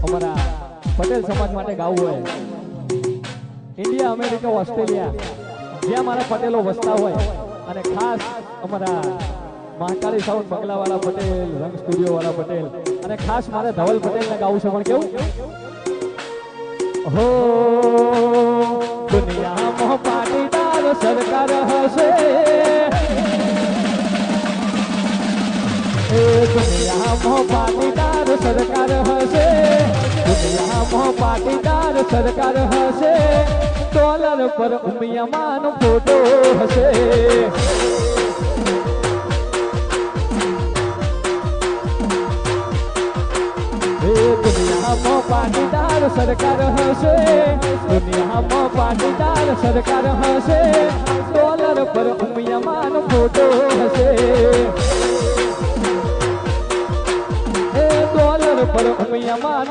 અમારા પટેલ સમાજ માટે ગાવું હોય, ઇન્ડિયા, અમેરિકા, ઓસ્ટ્રેલિયા જ્યાં મારા પટેલો વસતા હોય, અને ખાસ અમારા મહાકાળી સાઉન્ડ બંગલાવાળા પટેલ, રંગ સ્ટુડિયો વાળા પટેલ, અને ખાસ મારે ધવલ પટેલને ગાવું છે. પણ કેવું હો દુનિયામાં પાટીદાર સરકાર હશે, દુનિયામાં પાટીદાર સરકાર હશે, દુનિયામાં પાટીદાર સરકાર હશે, ડોલર પર ઉમિયામાનો ફોટો હશે. દુનિયામાં પાટીદાર સરકાર હશે, દુનિયામાં પાટીદાર સરકાર હશે, ડોલર પર ઉમિયામાનો ફોટો હશે, ડોલર પર ઉમિયામાનો